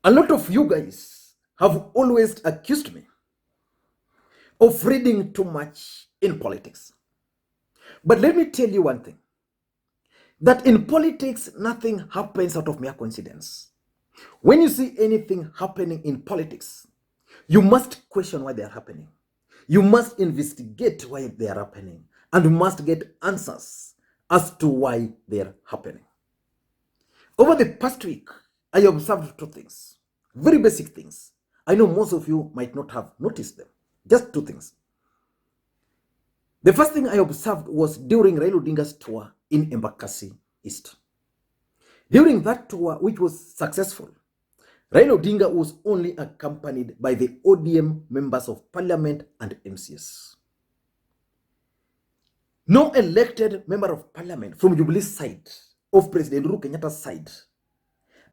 A lot of you guys have always accused me of reading too much in politics. But let me tell you one thing, that in politics, nothing happens out of mere coincidence. When you see anything happening in politics, you must question why they are happening. You must investigate why they are happening, and you must get answers as to why they are happening. Over the past week, I observed two things, very basic things. I know most of you might not have noticed them. Just two things. The first thing I observed was during Raila Odinga's tour in Embakasi East. During that tour, which was successful, Raila Odinga was only accompanied by the ODM members of parliament and MCS. No elected member of parliament from Jubilee's side, of President Uhuru Kenyatta's side,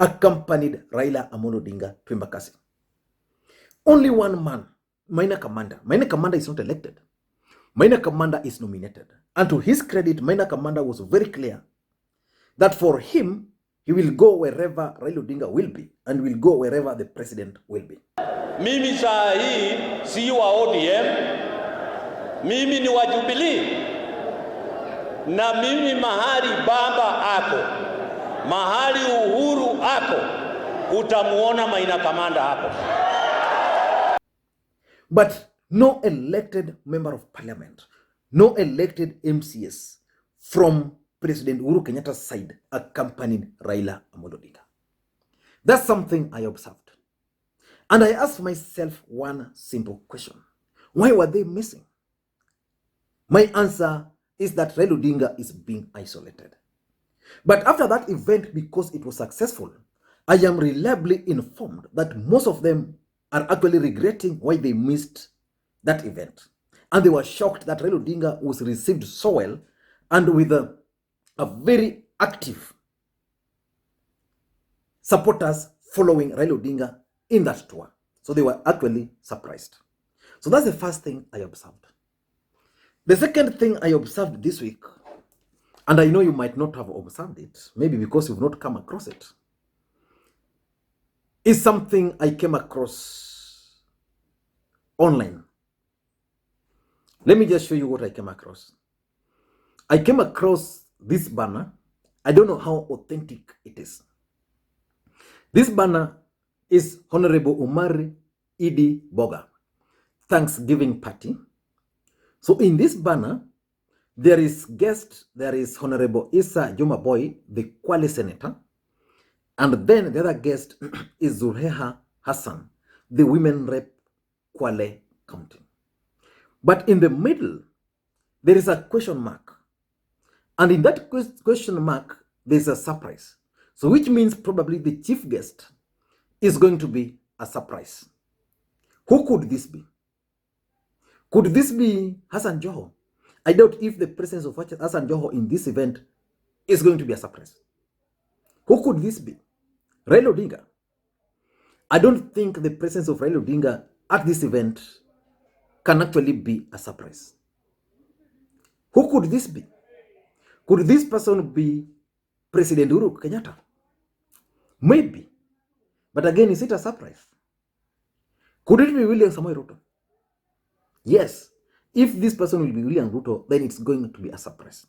accompanied Raila Odinga to Embakasi. Only one man, Minor Commander. Minor Commander is not elected. Minor Commander is nominated. And to his credit, Minor Commander was very clear that for him, he will go wherever Raila Odinga will be and will go wherever the president will be. Mimi saa hii si wa ODM, mimi ni wa Jubilee. Na mimi mahali baba ako, mahali Uhuru ako, utamuona Maina Kamanda hapo. But no elected member of parliament, no elected MCS from President Uhuru Kenyatta's side accompanied Raila Odinga. That's something I observed. And I asked myself one simple question. Why were they missing? My answer is that Raila Odinga is being isolated. But after that event, because it was successful, I am reliably informed that most of them are actually regretting why they missed that event. And they were shocked that Raila Odinga was received so well and with a very active supporters following Raila Odinga in that tour. So they were actually surprised. So that's the first thing I observed. The second thing I observed this week, and I know you might not have observed it, maybe because you've not come across it, is something I came across online. Let me just show you what I came across. I came across this banner. I don't know how authentic it is. This banner is Honorable Umari Idi Boga, Thanksgiving Party. So in this banner, there is Honorable Isa Juma Boy, the Kwale Senator. And then the other guest is Zulheha Hassan, the Women Rep Kwale County. But in the middle, there is a question mark. And in that question mark, there's a surprise. So which means probably the chief guest is going to be a surprise. Who could this be? Could this be Hassan Joho? I doubt if the presence of Hassan Joho in this event is going to be a surprise. Who could this be? Raila Odinga. I don't think the presence of Raila Odinga at this event can actually be a surprise. Who could this be? Could this person be President Uhuru Kenyatta? Maybe. But again, is it a surprise? Could it be William Samoei Ruto? Yes. If this person will be William Ruto, then it's going to be a surprise.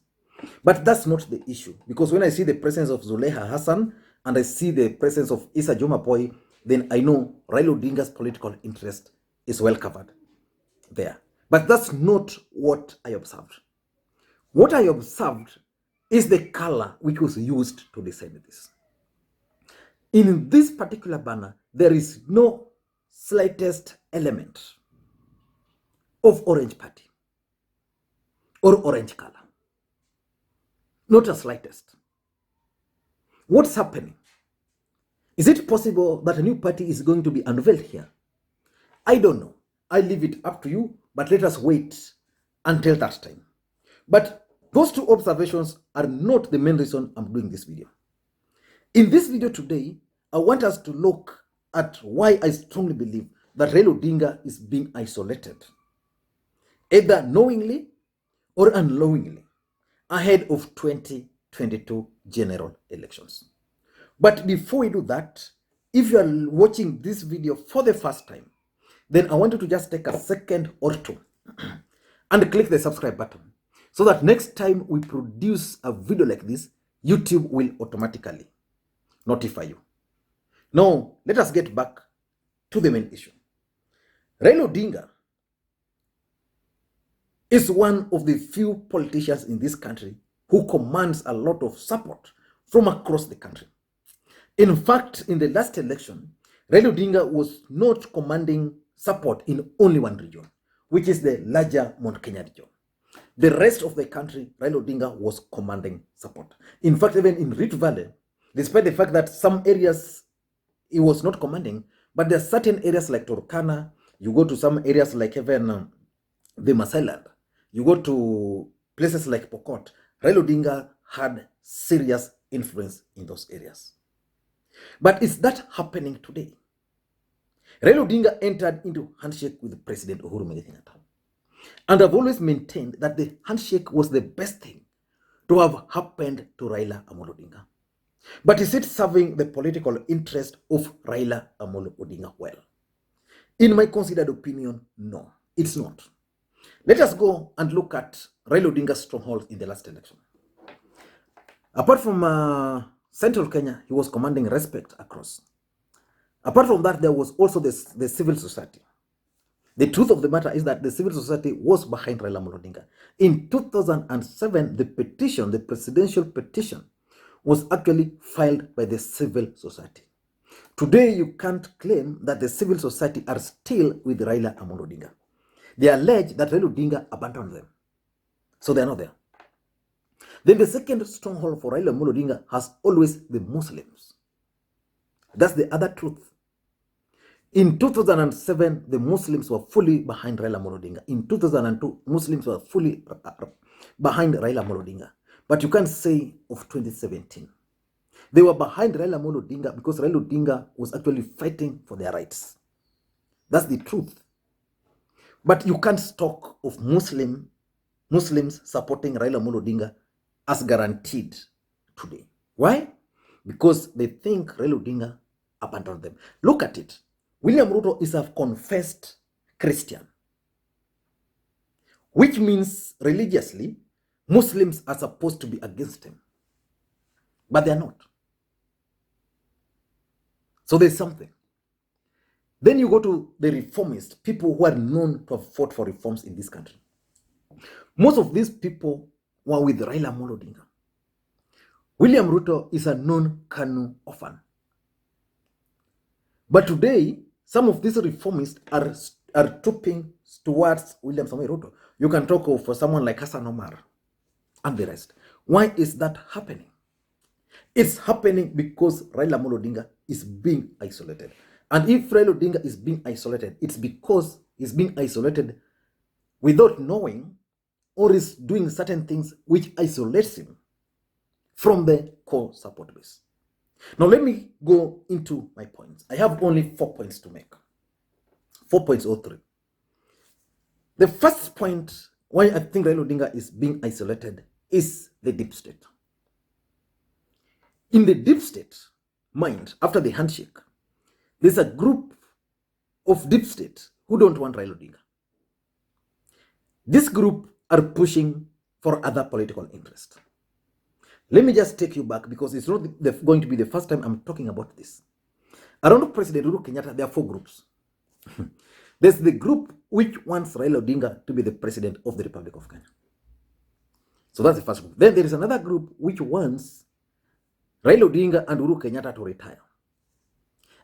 But that's not the issue. Because when I see the presence of Zulheha Hassan and I see the presence of Isa Juma Boy, then I know Raila Odinga's political interest is well covered there. But that's not what I observed. What I observed is the color which was used to decide this. In this particular banner, there is no slightest element of orange party or orange color. Not a slightest. What's happening? Is it possible that a new party is going to be unveiled here? I don't know. I leave it up to you, but let us wait until that time. But those two observations are not the main reason I'm doing this video. In this video today, I want us to look at why I strongly believe that Raila Odinga is being isolated, either knowingly or unknowingly, ahead of 2022 general elections. But before we do that, if you are watching this video for the first time, then I want you to just take a second or two and click the subscribe button so that next time we produce a video like this, YouTube will automatically notify you. Now, let us get back to the main issue. Raila Odinga is one of the few politicians in this country who commands a lot of support from across the country. In fact, in the last election, Raila Odinga was not commanding support in only one region, which is the larger Mount Kenya region. The rest of the country, Raila Odinga was commanding support. In fact, even in Rift Valley, despite the fact that some areas he was not commanding, but there are certain areas like Turkana, you go to some areas like even the Masai Land, you go to places like Pokot, Raila Odinga had serious influence in those areas. But is that happening today? Raila Odinga entered into handshake with President Uhuru Kenyatta. And I've always maintained that the handshake was the best thing to have happened to Raila Odinga. But is it serving the political interest of Raila Odinga well? In my considered opinion, no, it's not. Let us go and look at Raila Odinga's strongholds in the last election. Apart from Central Kenya, he was commanding respect across. Apart from that, there was also the civil society. The truth of the matter is that the civil society was behind Raila Odinga. In 2007, the petition, the presidential petition, was actually filed by the civil society. Today, you can't claim that the civil society are still with Raila Odinga. They allege that Raila Odinga abandoned them. So they are not there. Then the second stronghold for Raila Odinga has always the Muslims. That's the other truth. In 2007, the Muslims were fully behind Raila Odinga. In 2002, Muslims were fully behind Raila Odinga. But you can't say of 2017. They were behind Raila Odinga because Raila Odinga was actually fighting for their rights. That's the truth. But you can't talk of Muslims supporting Raila Odinga as guaranteed today. Why? Because they think Raila Odinga abandoned them. Look at it. William Ruto is a confessed Christian, which means religiously, Muslims are supposed to be against him. But they are not. So there's something. Then you go to the reformists, people who are known to have fought for reforms in this country. Most of these people were with Raila Odinga. William Ruto is a known KANU orphan. But today, some of these reformists are trooping towards William Samoei Ruto. You can talk of someone like Hassan Omar and the rest. Why is that happening? It's happening because Raila Odinga is being isolated. And if Raila Odinga is being isolated, it's because he's being isolated without knowing or is doing certain things which isolates him from the core support base. Now let me go into my points. I have only 4 points to make. 4 points or 3. The first point why I think Raila Odinga is being isolated is the deep state. In the deep state mind, after the handshake, there's a group of deep state who don't want Raila Odinga. This group are pushing for other political interests. Let me just take you back because it's not going to be the first time I'm talking about this. Around President Uhuru Kenyatta, there are 4 groups. There's the group which wants Raila Odinga to be the president of the Republic of Kenya. So that's the first group. Then there is another group which wants Raila Odinga and Uhuru Kenyatta to retire.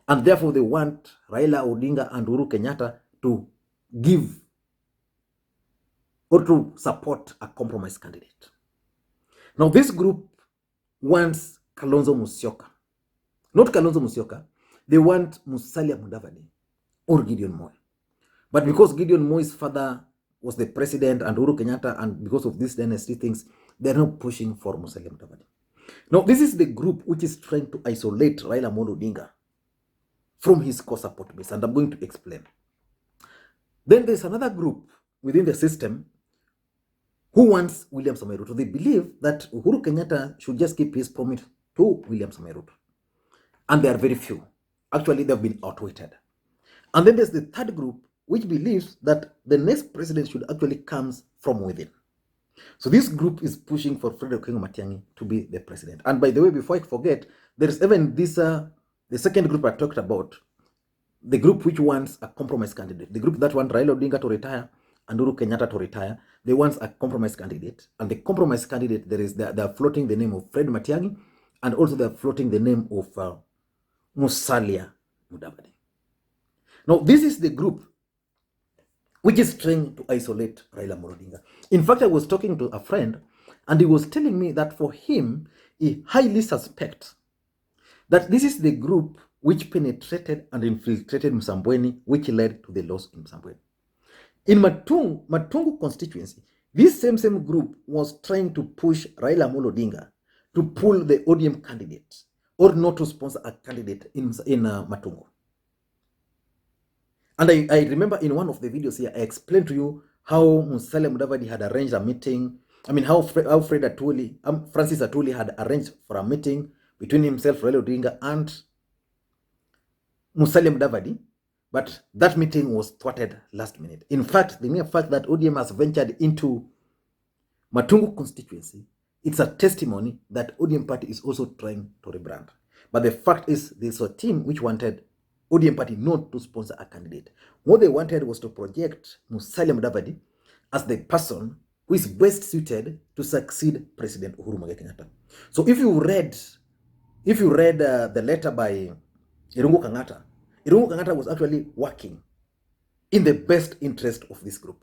And therefore they want Raila Odinga and Uhuru Kenyatta to give or to support a compromise candidate. Now this group wants Kalonzo Musyoka. Not Kalonzo Musyoka. They want Musalia Mudavadi or Gideon Moi. But because Gideon Moi's father was the president and Uhuru Kenyatta, and because of these dynasty things, they're not pushing for Musalia Mudavadi. Now this is the group which is trying to isolate Raila Odinga from his core support base, and I'm going to explain. Then there's another group within the system who wants William Samoei Ruto. They believe that Uhuru Kenyatta should just keep his promise to William Samoei Ruto. And they are very few actually they've been outwitted. And then there's the third group, which believes that the next president should actually come from within. So this group is pushing for Fred Okengo Matiang'i to be the president. And by the way, before I forget, there is even this, the second group I talked about, the group which wants a compromise candidate. The group that wants Raila Odinga to retire and Uhuru Kenyatta to retire, they want a compromise candidate. And the compromise candidate, they're floating the name of Fred Matiang'i, and also they're floating the name of Musalia Mudavadi. Now, this is the group which is trying to isolate Raila Odinga. In fact, I was talking to a friend, and he was telling me that for him, he highly suspects that this is the group which penetrated and infiltrated Msambweni, which led to the loss in Msambweni. In Matungu constituency, this same group was trying to push Raila Odinga to pull the ODM candidate or not to sponsor a candidate in Matungu. And I remember in one of the videos here, I explained to you how Musalia Mudavadi had arranged a meeting. I mean, how Francis Atuli had arranged for a meeting between himself, Raila Odinga, and Musalia Mudavadi. But that meeting was thwarted last minute. In fact, the mere fact that ODM has ventured into Matungu constituency, it's a testimony that ODM party is also trying to rebrand. But the fact is, there's a team which wanted ODM party not to sponsor a candidate. What they wanted was to project Musalia Mudavadi as the person who is best suited to succeed President Uhuru Kenyatta. So if you read the letter by Irungu Kenyatta was actually working in the best interest of this group.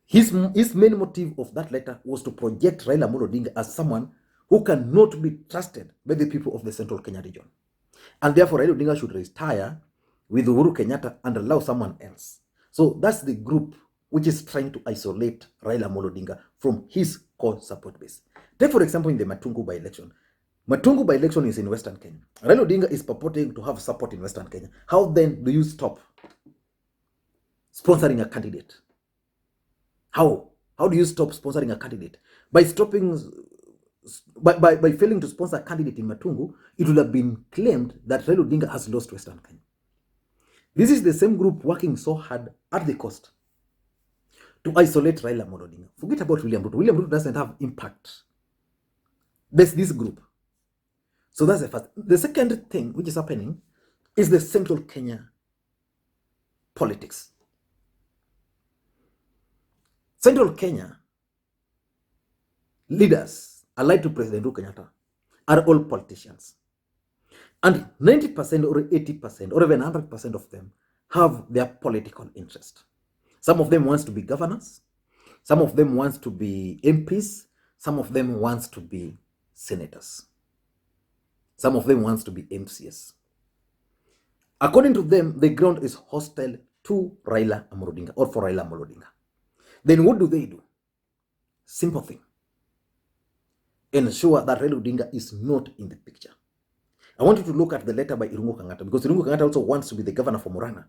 His main motive of that letter was to project Raila Odinga as someone who cannot be trusted by the people of the Central Kenya region. And therefore, Raila Odinga should retire with Uhuru Kenyatta and allow someone else. So that's the group which is trying to isolate Raila Odinga from his core support base. Take, for example, in the Matungu by-election. Matungu by-election is in Western Kenya. Raila Odinga is purporting to have support in Western Kenya. How then do you stop sponsoring a candidate? How do you stop sponsoring a candidate? By failing to sponsor a candidate in Matungu, it would have been claimed that Raila Odinga has lost Western Kenya. This is the same group working so hard at the cost to isolate Raila Odinga. Forget about William Ruto. William Ruto doesn't have impact. There's this group. So that's the first. The second thing which is happening is the Central Kenya politics. Central Kenya leaders allied to President Uhuru Kenyatta are all politicians. And 90% or 80% or even 100% of them have their political interest. Some of them wants to be governors. Some of them wants to be MPs. Some of them wants to be senators. Some of them wants to be MCS. According to them, the ground is hostile to Raila Odinga or for Raila Odinga. Then what do? Simple thing. Ensure that Raila Odinga is not in the picture. I want you to look at the letter by Irungu Kenyatta, because Irungu Kenyatta also wants to be the governor for Murang'a.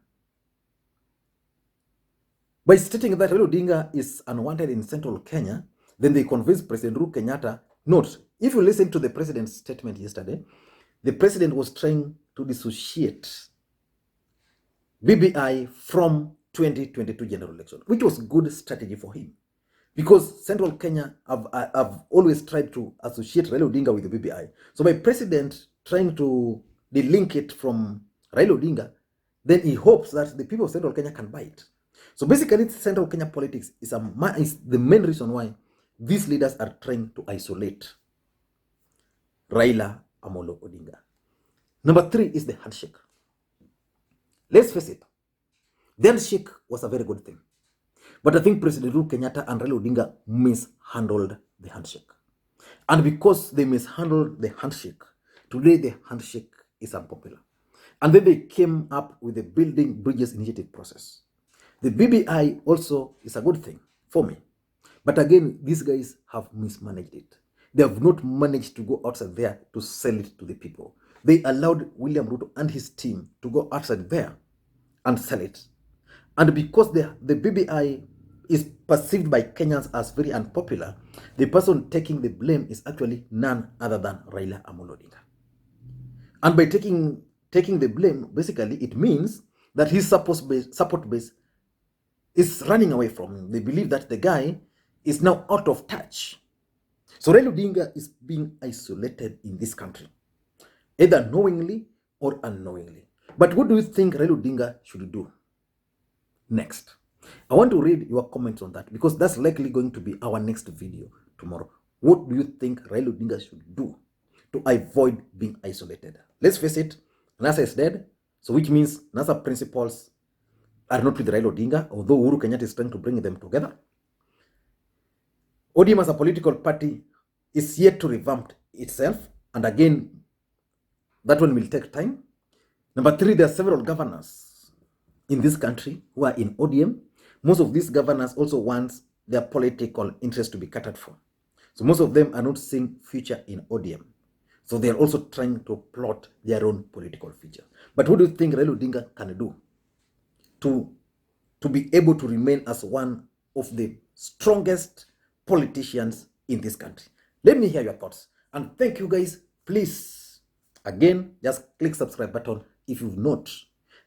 By stating that Raila Odinga is unwanted in Central Kenya, then they convinced President Uhuru Kenyatta. Note, if you listen to the president's statement yesterday, the president was trying to dissociate BBI from 2022 general election, which was good strategy for him. Because Central Kenya have always tried to associate Raila Odinga with the BBI. So by president trying to delink it from Raila Odinga, then he hopes that the people of Central Kenya can buy it. So basically, Central Kenya politics is the main reason why these leaders are trying to isolate Raila Amolo Odinga. Number 3 is the handshake. Let's face it, the handshake was a very good thing. But I think President Uhuru Kenyatta and Raila Odinga mishandled the handshake. And because they mishandled the handshake, today the handshake is unpopular. And then they came up with the Building Bridges Initiative process. The BBI also is a good thing for me. But again, these guys have mismanaged it. They have not managed to go outside there to sell it to the people. They allowed William Ruto and his team to go outside there and sell it. And because the BBI is perceived by Kenyans as very unpopular, the person taking the blame is actually none other than Raila Odinga. And by taking taking the blame, basically it means that his support base is running away from him. They believe that the guy is now out of touch. So Raila Odinga is being isolated in this country, either knowingly or unknowingly. But what do you think Raila Odinga should do next? I want to read your comments on that, because that's likely going to be our next video tomorrow. What do you think Raila Odinga should do to avoid being isolated? Let's face it, NASA is dead, so which means NASA principles are not with Raila Odinga, although Uhuru Kenyatta is trying to bring them together. ODM as a political party is yet to revamp itself, and again, that one will take time. Number three, there are several governors in this country who are in ODM. Most of these governors also want their political interest to be catered for. So most of them are not seeing future in ODM. So they are also trying to plot their own political future. But what do you think Raila Odinga can do to be able to remain as one of the strongest politicians in this country? Let me hear your thoughts. And thank you guys. Please, again, just click subscribe button if you've not.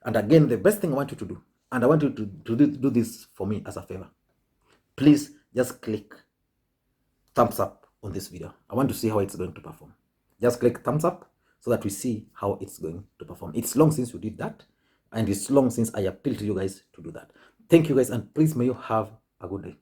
And again, the best thing I want you to do, and I want you to do this for me as a favor, please just click thumbs up on this video. I want to see how it's going to perform. Just click thumbs up so that we see how it's going to perform. It's long since you did that, and it's long since I appealed to you guys to do that. Thank you guys, and please may you have a good day.